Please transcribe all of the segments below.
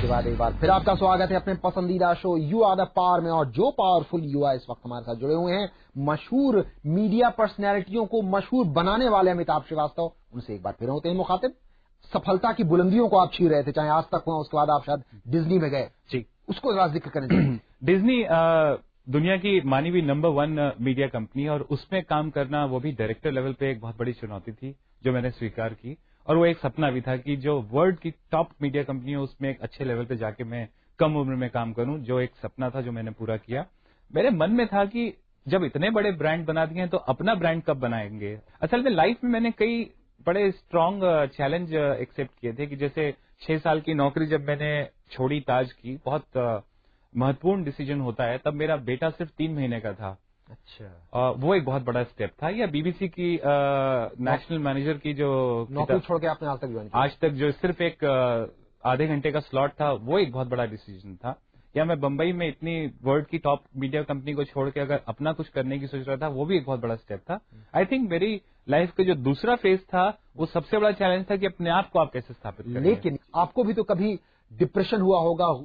बाद एक बार फिर आपका स्वागत है अपने पसंदीदा show you are the power में। और जो पावरफुल युवा इस वक्त हमारे साथ जुड़े हुए हैं, मशहूर मीडिया पर्सनैलिटियों को मशहूर बनाने वाले अमिताभ श्रीवास्तव, उनसे एक बार फिर होते हैं मुखातिब। सफलता की बुलंदियों को आप छीन रहे थे, चाहे आज तक हुआ, उसके बाद आप शायद डिज्नी में गए जी, उसको जरा जिक्र करने चाहिए। डिज्नी दुनिया की मानी हुई नंबर 1 मीडिया कंपनी, और उसमें काम करना, वो भी डायरेक्टर लेवल पे, एक बहुत बड़ी चुनौती थी जो मैंने स्वीकार की। और वो एक सपना भी था कि जो वर्ल्ड की टॉप मीडिया कंपनी है उसमें एक अच्छे लेवल पे जाके मैं कम उम्र में काम करूं, जो एक सपना था जो मैंने पूरा किया। मेरे मन में था कि जब इतने बड़े ब्रांड बना दिए हैं तो अपना ब्रांड कब बनाएंगे। असल में लाइफ में मैंने कई बड़े स्ट्रांग चैलेंज एक्सेप्ट किए थे कि जैसे 6 साल की नौकरी जब मैंने छोड़ी ताज की, बहुत महत्वपूर्ण डिसीजन होता है, तब मेरा बेटा सिर्फ 3 महीने का था। अच्छा। वो एक बहुत बड़ा स्टेप था। या बीबीसी की नेशनल मैनेजर की जो नौकरी छोड़ के आपने आज तक ज्वाइन किया, आज तक जो सिर्फ एक आधे घंटे का स्लॉट था, वो एक बहुत बड़ा डिसीजन था। या मैं बंबई में इतनी वर्ल्ड की टॉप मीडिया कंपनी को छोड़ के अगर अपना कुछ करने की सोच रहा था, वो भी एक बहुत बड़ा स्टेप था। आई थिंक मेरी लाइफ का जो दूसरा फेज था, वो सबसे बड़ा चैलेंज था कि अपने आप को आप कैसे स्थापित करें। लेकिन आपको भी तो कभी डिप्रेशन हुआ होगा,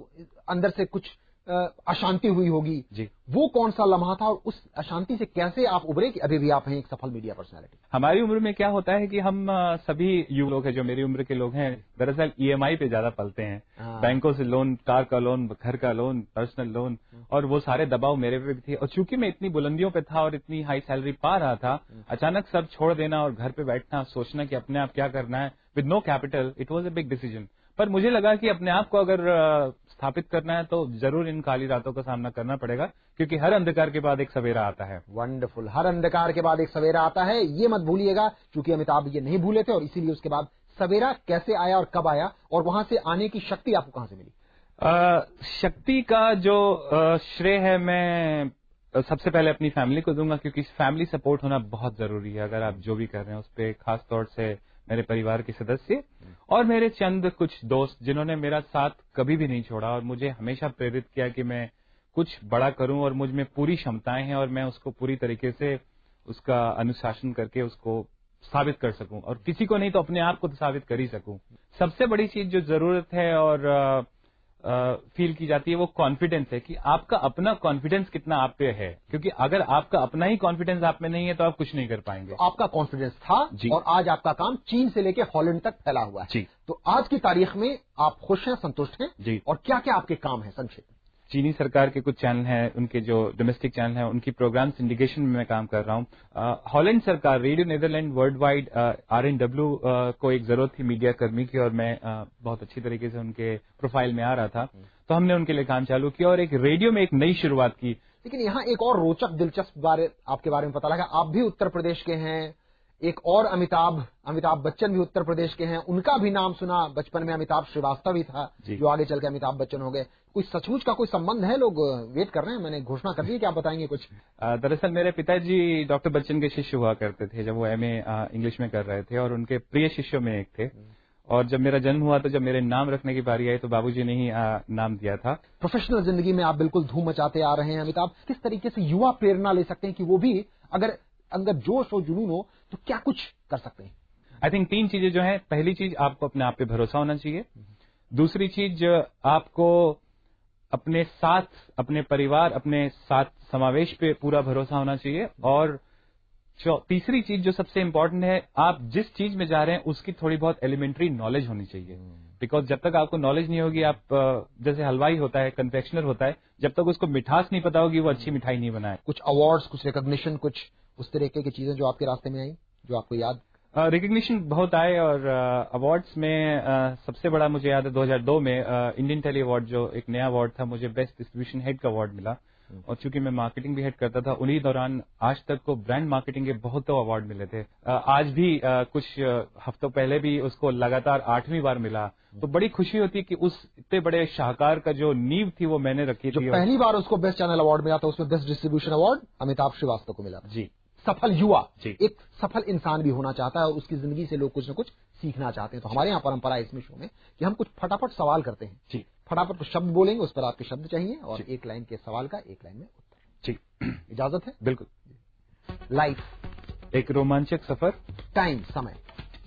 अंदर से कुछ अशांति हुई होगी जी, वो कौन सा लम्हा था और उस अशांति से कैसे आप उभरे कि अभी भी आप हैं एक सफल मीडिया पर्सनालिटी? हमारी उम्र में क्या होता है कि हम सभी युवा लोग हैं, जो मेरी उम्र के लोग हैं, दरअसल ईएमआई पे ज्यादा पलते हैं। बैंकों से लोन, कार का लोन, घर का लोन, पर्सनल लोन, और वो सारे दबाव मेरे पे भी थे। और चूंकि मैं इतनी बुलंदियों पे था और इतनी हाई सैलरी पा रहा था, अचानक सब छोड़ देना और घर पे बैठना, सोचना कि अपने आप क्या करना है with no capital, it was a big decision. पर मुझे लगा कि अपने आप को अगर स्थापित करना है तो जरूर इन काली रातों का सामना करना पड़ेगा, क्योंकि हर अंधकार के बाद एक सवेरा आता है। वंडरफुल, हर अंधकार के बाद एक सवेरा आता है, ये मत भूलिएगा, क्योंकि अमिताभ ये नहीं भूले थे और इसीलिए उसके बाद सवेरा कैसे आया और कब आया और वहां से आने की शक्ति आपको कहां से मिली? शक्ति का जो श्रेय है मैं सबसे पहले अपनी फैमिली को दूंगा, क्योंकि फैमिली सपोर्ट होना बहुत जरूरी है अगर आप जो भी कर रहे हैं उस पर। खास तौर से मेरे परिवार के सदस्य और मेरे चंद कुछ दोस्त, जिन्होंने मेरा साथ कभी भी नहीं छोड़ा और मुझे हमेशा प्रेरित किया कि मैं कुछ बड़ा करूं, और मुझ में पूरी क्षमताएं हैं और मैं उसको पूरी तरीके से उसका अनुशासन करके उसको साबित कर सकूं, और किसी को नहीं तो अपने आप को तो साबित कर ही सकूं। सबसे बड़ी चीज जो जरूरत है और फील की जाती है, वो कॉन्फिडेंस है कि आपका अपना कॉन्फिडेंस कितना आप पे है, क्योंकि अगर आपका अपना ही कॉन्फिडेंस आप में नहीं है तो आप कुछ नहीं कर पाएंगे। तो आपका कॉन्फिडेंस था और आज आपका काम चीन से लेकर हॉलैंड तक फैला हुआ है जी। तो आज की तारीख में आप खुश हैं, संतुष्ट हैं जी? और क्या क्या आपके काम है संक्षेप? चीनी सरकार के कुछ चैनल हैं, उनके जो डोमेस्टिक चैनल हैं, उनकी प्रोग्राम सिंडिकेशन में मैं काम कर रहा हूं। हॉलैंड सरकार, radio Netherlands world wide RNW को एक जरूरत थी मीडिया कर्मी की, और मैं बहुत अच्छी तरीके से उनके प्रोफाइल में आ रहा था, तो हमने उनके लिए काम चालू किया और एक रेडियो में एक नई शुरुआत की। लेकिन यहाँ एक और रोचक दिलचस्प आपके बारे में पता लगा, आप भी उत्तर प्रदेश के हैं, एक और अमिताभ बच्चन भी उत्तर प्रदेश के हैं, उनका भी नाम सुना बचपन में, अमिताभ श्रीवास्तव ही था जो आगे चल के अमिताभ बच्चन हो गए। कोई सचमुच का कोई संबंध है? लोग वेट कर रहे हैं, मैंने घोषणा कर दी, क्या आप बताएंगे कुछ? दरअसल मेरे पिताजी डॉक्टर बच्चन के शिष्य हुआ करते थे जब वो MA इंग्लिश में कर रहे थे, और उनके प्रिय शिष्यों में एक थे। और जब मेरा जन्म हुआ तो जब मेरे नाम रखने की बारी आई तो बाबूजी ने ही नाम दिया था। प्रोफेशनल जिंदगी में आप बिल्कुल धूम मचाते आ रहे हैं अमिताभ, किस तरीके से युवा प्रेरणा ले सकते हैं कि वो भी अगर अंदर जोश हो, जुनून हो, तो क्या कुछ कर सकते हैं? आई थिंक 3 चीजें जो हैं, पहली चीज आपको अपने आप पे भरोसा होना चाहिए, दूसरी चीज आपको अपने साथ, अपने परिवार, अपने साथ समावेश पे पूरा भरोसा होना चाहिए, और तीसरी चीज जो सबसे इंपॉर्टेंट है, आप जिस चीज में जा रहे हैं उसकी थोड़ी बहुत एलिमेंट्री नॉलेज होनी चाहिए। बिकॉज जब तक आपको नॉलेज नहीं होगी, आप जैसे हलवाई होता है, कन्फेक्शनर होता है, जब तक उसको मिठास नहीं पता होगी वो अच्छी मिठाई नहीं बनाए। कुछ अवार्ड्स, कुछ रिकॉग्निशन, कुछ उस तरीके की चीजें जो आपके रास्ते में आई, जो आपको याद? रिकग्निशन बहुत आए, और अवार्ड्स में सबसे बड़ा मुझे याद है 2002 में इंडियन टेली अवार्ड, जो एक नया अवार्ड था, मुझे बेस्ट डिस्ट्रीब्यूशन हेड का अवार्ड मिला। और चूंकि मैं मार्केटिंग भी हेड करता था, उन्हीं दौरान आज तक को ब्रांड मार्केटिंग के बहुत अवार्ड मिले थे। आज भी कुछ हफ्तों पहले भी उसको लगातार 8वीं बार मिला, तो बड़ी खुशी होती है कि उस इतने बड़े शाहकार का जो नींव थी वो मैंने रखी थी। पहली बार उसको बेस्ट चैनल अवार्ड मिला था, उसमें best distribution award Amitabh Shrivastava को मिला जी। सफल युवा एक सफल इंसान भी होना चाहता है और उसकी जिंदगी से लोग कुछ न कुछ सीखना चाहते हैं। तो हमारे यहाँ परंपरा है इसमें शो में कि हम कुछ फटाफट सवाल करते हैं जी। फटाफट कुछ शब्द बोलेंगे, उस पर आपके शब्द चाहिए और एक लाइन के सवाल का एक लाइन में उत्तर जी। इजाजत है? बिल्कुल। लाइफ, एक रोमांचक सफर। टाइम, समय।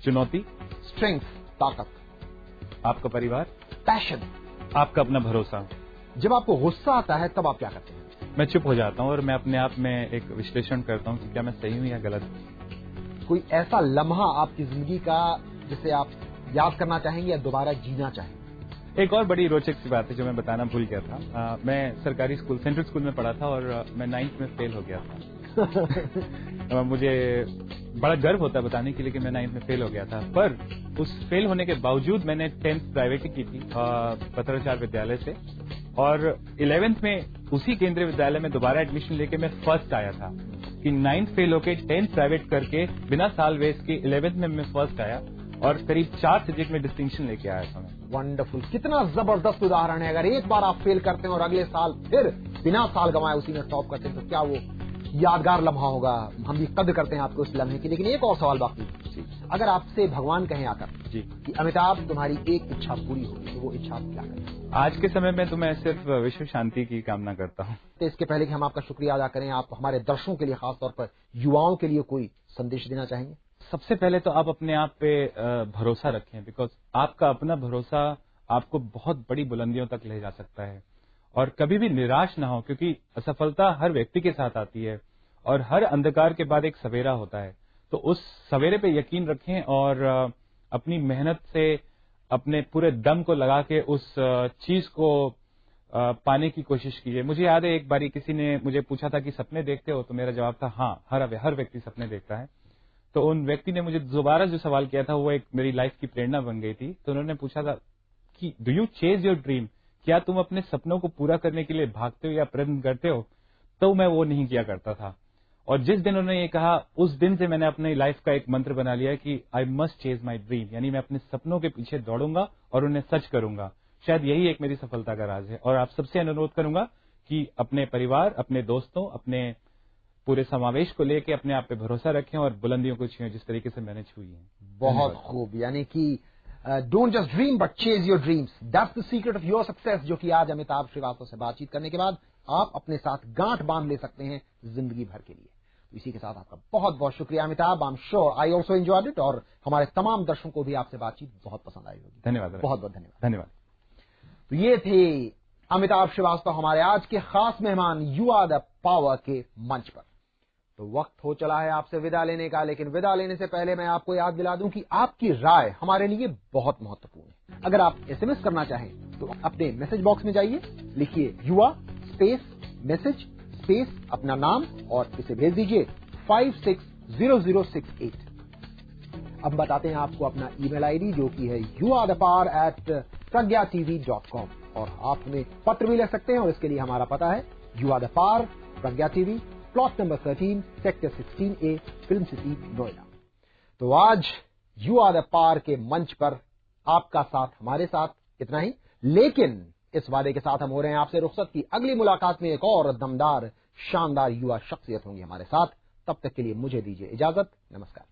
चुनौती, स्ट्रेंथ, ताकत। आपका परिवार। पैशन, आपका अपना भरोसा। जब आपको गुस्सा आता है तब आप क्या करते हैं? मैं चुप हो जाता हूँ और मैं अपने आप में एक विश्लेषण करता हूँ कि क्या मैं सही हूँ या गलत। कोई ऐसा लम्हा आपकी जिंदगी का जिसे आप याद करना चाहेंगे या दोबारा जीना चाहेंगे? एक और बड़ी रोचक सी बात है जो मैं बताना भूल गया था। मैं सरकारी स्कूल, सेंट्रल स्कूल में पढ़ा था और मैं 9th में फेल हो गया था। मुझे बड़ा गर्व होता है बताने के लिए कि मैं 9th में फेल हो गया था, पर उस फेल होने के बावजूद मैंने 10th प्राइवेट ही की थी पत्राचार विद्यालय से, और 11th में उसी केंद्रीय विद्यालय में दोबारा एडमिशन लेके मैं फर्स्ट आया था। कि 9th फेल होके 10th प्राइवेट करके बिना साल वेस्ट के 11th में मैं फर्स्ट आया और करीब 4 सब्जेक्ट में डिस्टिंक्शन लेके आया था मैं। वंडरफुल, कितना जबरदस्त उदाहरण है। अगर एक बार आप फेल करते हैं और अगले साल फिर बिना साल गंवाए उसी में टॉप करते हैं तो क्या वो यादगार लम्हा होगा। हम भी कद्र करते हैं आपको उस लम्हे की। लेकिन एक और सवाल बाकी, अगर आपसे भगवान कहें आकर जी कि अमिताभ तुम्हारी एक इच्छा पूरी होगी तो वो इच्छा आप क्या करें? आज के समय में तो मैं सिर्फ विश्व शांति की कामना करता हूँ। तो इसके पहले कि हम आपका शुक्रिया अदा करें, आप हमारे दर्शकों के लिए, खासतौर पर युवाओं के लिए कोई संदेश देना चाहेंगे? सबसे पहले तो आप अपने आप पे भरोसा रखें, बिकॉज आपका अपना भरोसा आपको बहुत बड़ी बुलंदियों तक ले जा सकता है। और कभी भी निराश ना हो, क्योंकि असफलता हर व्यक्ति के साथ आती है और हर अंधकार के बाद एक सवेरा होता है। तो उस सवेरे पे यकीन रखें और अपनी मेहनत से अपने पूरे दम को लगा के उस चीज को पाने की कोशिश कीजिए। मुझे याद है एक बारी किसी ने मुझे पूछा था कि सपने देखते हो, तो मेरा जवाब था हाँ, हर व्यक्ति सपने देखता है। तो उन व्यक्ति ने मुझे दोबारा जो सवाल किया था वो एक मेरी लाइफ की प्रेरणा बन गई थी। तो उन्होंने पूछा था कि do you chase your dream, क्या तुम अपने सपनों को पूरा करने के लिए भागते हो या प्रयत्न करते हो? तो मैं वो नहीं किया करता था। और जिस दिन उन्होंने ये कहा, उस दिन से मैंने अपनी लाइफ का एक मंत्र बना लिया कि I must chase my dream, यानी मैं अपने सपनों के पीछे दौड़ूंगा और उन्हें सच करूंगा। शायद यही एक मेरी सफलता का राज है। और आप सबसे अनुरोध करूंगा कि अपने परिवार, अपने दोस्तों, अपने पूरे समावेश को लेके अपने आप पे भरोसा रखें और बुलंदियों को छुएं जिस तरीके से मैंने छुई है। बहुत खूब, यानी कि don't just dream but chase your dreams, that's the secret of your success, जो कि आज अमिताभ श्रीवास्तव से बातचीत करने के बाद आप अपने साथ गांठ बांध ले सकते हैं जिंदगी भर के लिए। तो इसी के साथ आपका बहुत बहुत शुक्रिया Amitabh. I am sure I also enjoyed it और हमारे तमाम दर्शकों को भी आपसे बातचीत बहुत पसंद आई होगी। धन्यवाद, बहुत बहुत धन्यवाद। धन्यवाद। तो ये थे अमिताभ श्रीवास्तव, हमारे आज के खास मेहमान यू आर द पावर के मंच पर। तो वक्त हो चला है आपसे विदा लेने का, लेकिन विदा लेने से पहले मैं आपको याद दिला दूं कि आपकी राय हमारे लिए बहुत महत्वपूर्ण है। अगर आप एसएमएस करना चाहें तो अपने मैसेज बॉक्स में जाइए, लिखिए युवा स्पेस मैसेज स्पेस अपना नाम और इसे भेज दीजिए 560068। अब बताते हैं आपको अपना ईमेल आईडी, जो कि है yuadapar@pragyaTV.com, और आप हमें पत्र भी लिख सकते हैं और इसके लिए हमारा पता है yuadapar, Pragya TV, plot number 13, sector 16A, film city, Noida. तो आज यू आर द पार के मंच पर आपका साथ हमारे साथ इतना ही, लेकिन इस वादे के साथ हम हो रहे हैं आपसे रुखसत की अगली मुलाकात में एक और दमदार शानदार युवा शख्सियत होंगी हमारे साथ। तब तक के लिए मुझे दीजिए इजाजत। नमस्कार।